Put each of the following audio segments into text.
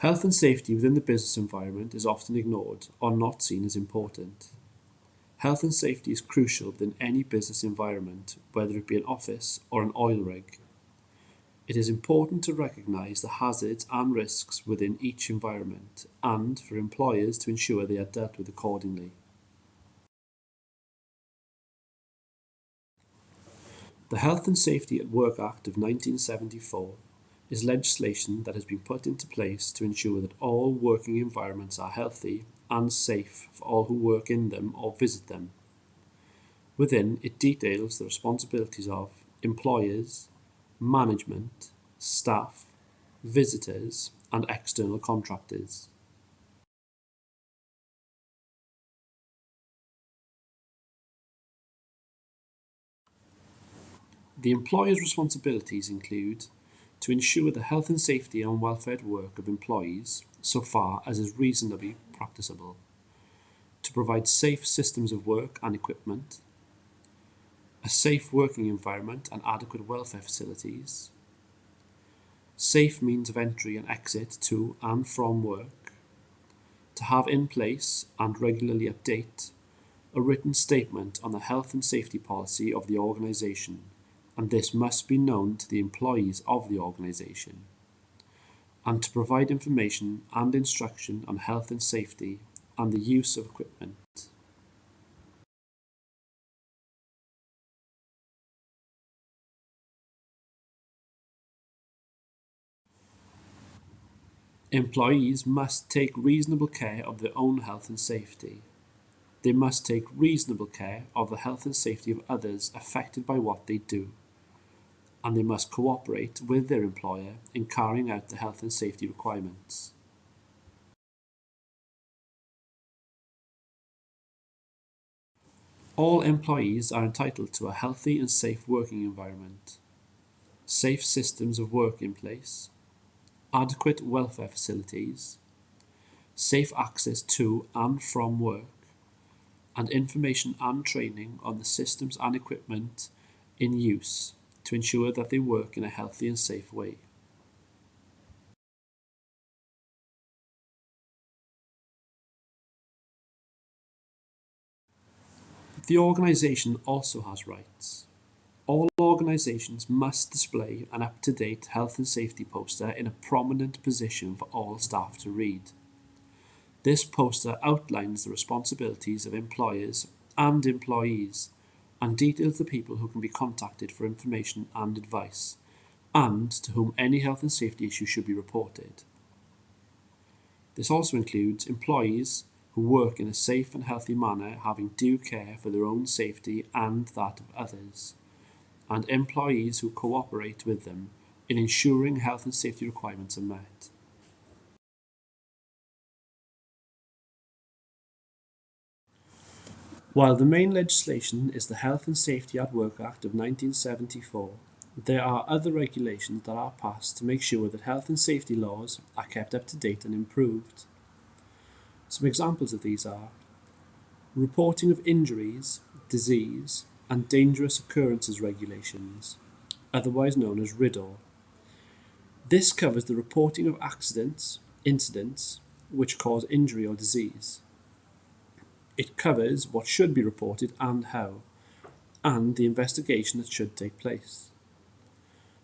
Health and safety within the business environment is often ignored or not seen as important. Health and safety is crucial within any business environment, whether it be an office or an oil rig. It is important to recognise the hazards and risks within each environment and for employers to ensure they are dealt with accordingly. The Health and Safety at Work Act of 1974 is legislation that has been put into place to ensure that all working environments are healthy and safe for all who work in them or visit them. Within, it details the responsibilities of employers, management, staff, visitors, and external contractors. The employer's responsibilities include to ensure the health and safety and welfare at work of employees so far as is reasonably practicable, to provide safe systems of work and equipment, a safe working environment and adequate welfare facilities, safe means of entry and exit to and from work, to have in place and regularly update a written statement on the health and safety policy of the organisation, and this must be known to the employees of the organisation, and to provide information and instruction on health and safety and the use of equipment. Employees must take reasonable care of their own health and safety. They must take reasonable care of the health and safety of others affected by what they do, and they must cooperate with their employer in carrying out the health and safety requirements. All employees are entitled to a healthy and safe working environment, safe systems of work in place, adequate welfare facilities, safe access to and from work, and information and training on the systems and equipment in use to ensure that they work in a healthy and safe way. The organisation also has rights. All organisations must display an up-to-date health and safety poster in a prominent position for all staff to read. This poster outlines the responsibilities of employers and employees and details the people who can be contacted for information and advice, and to whom any health and safety issue should be reported. This also includes employees who work in a safe and healthy manner, having due care for their own safety and that of others, and employees who cooperate with them in ensuring health and safety requirements are met. While the main legislation is the Health and Safety at Work Act of 1974, there are other regulations that are passed to make sure that health and safety laws are kept up to date and improved. Some examples of these are reporting of injuries, disease, and dangerous occurrences regulations, otherwise known as RIDDOR. This covers the reporting of accidents, incidents, which cause injury or disease. It covers what should be reported and how, and the investigation that should take place.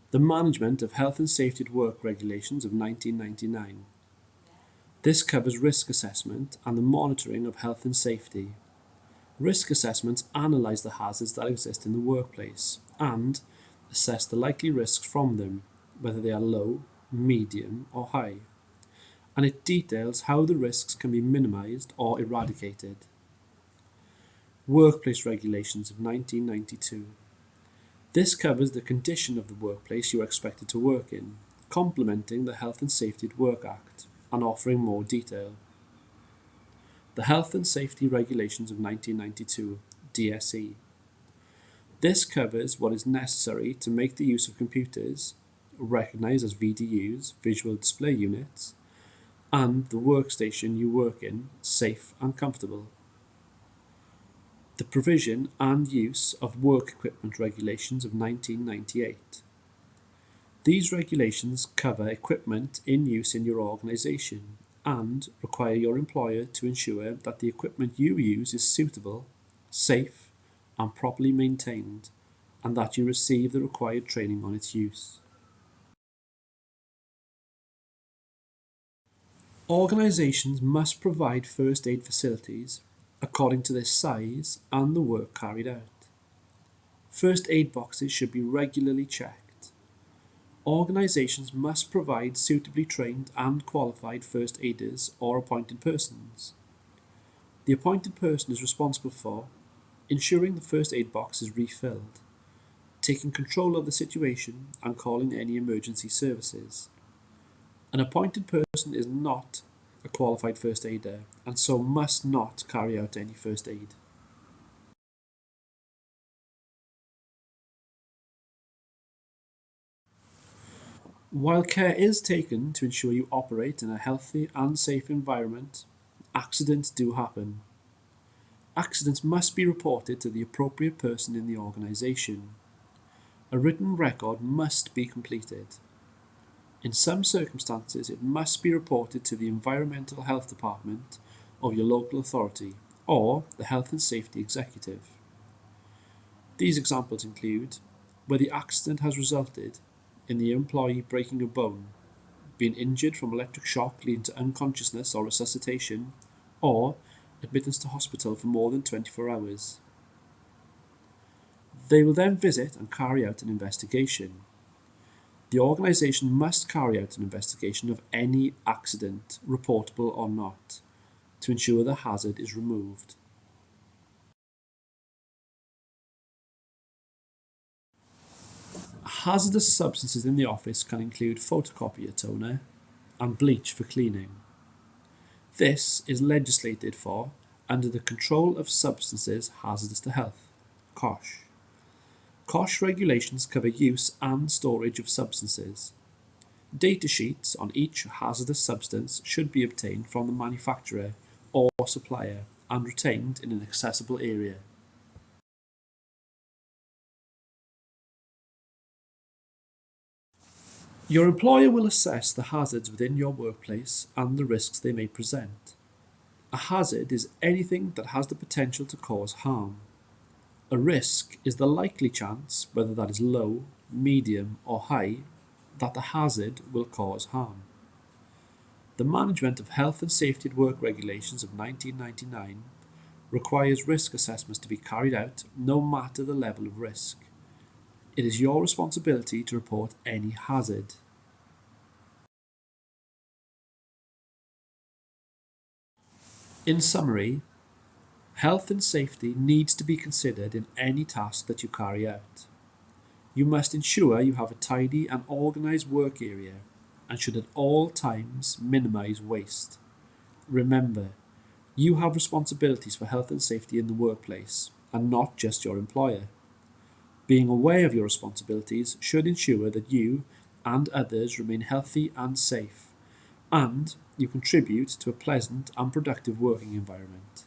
The Management of Health and Safety at Work Regulations of 1999. This covers risk assessment and the monitoring of health and safety. Risk assessments analyse the hazards that exist in the workplace and assess the likely risks from them, whether they are low, medium, or high, and it details how the risks can be minimised or eradicated. Workplace Regulations of 1992. This covers the condition of the workplace you are expected to work in, complementing the Health and Safety at Work Act and offering more detail. The Health and Safety Regulations of 1992, DSE. This covers what is necessary to make the use of computers, recognised as VDUs, visual display units, and the workstation you work in safe and comfortable. The Provision and Use of Work Equipment Regulations of 1998. These regulations cover equipment in use in your organisation and require your employer to ensure that the equipment you use is suitable, safe, and properly maintained, and that you receive the required training on its use. Organisations must provide first aid facilities according to their size and the work carried out. First aid boxes should be regularly checked. Organisations must provide suitably trained and qualified first aiders or appointed persons. The appointed person is responsible for ensuring the first aid box is refilled, taking control of the situation and calling any emergency services. An appointed person is not a qualified first aider and so must not carry out any first aid. While care is taken to ensure you operate in a healthy and safe environment, accidents do happen. Accidents must be reported to the appropriate person in the organisation. A written record must be completed. In some circumstances, it must be reported to the Environmental Health Department of your local authority or the Health and Safety Executive. These examples include where the accident has resulted in the employee breaking a bone, being injured from electric shock leading to unconsciousness or resuscitation, or admittance to hospital for more than 24 hours. They will then visit and carry out an investigation. The organisation must carry out an investigation of any accident, reportable or not, to ensure the hazard is removed. Hazardous substances in the office can include photocopier toner and bleach for cleaning. This is legislated for under the Control of Substances Hazardous to Health, COSH. COSH regulations cover use and storage of substances. Data sheets on each hazardous substance should be obtained from the manufacturer or supplier and retained in an accessible area. Your employer will assess the hazards within your workplace and the risks they may present. A hazard is anything that has the potential to cause harm. A risk is the likely chance, whether that is low, medium, or high, that the hazard will cause harm. The Management of Health and Safety at Work Regulations of 1999 requires risk assessments to be carried out no matter the level of risk. It is your responsibility to report any hazard. In summary, health and safety needs to be considered in any task that you carry out. You must ensure you have a tidy and organised work area and should at all times minimise waste. Remember, you have responsibilities for health and safety in the workplace and not just your employer. Being aware of your responsibilities should ensure that you and others remain healthy and safe, and you contribute to a pleasant and productive working environment.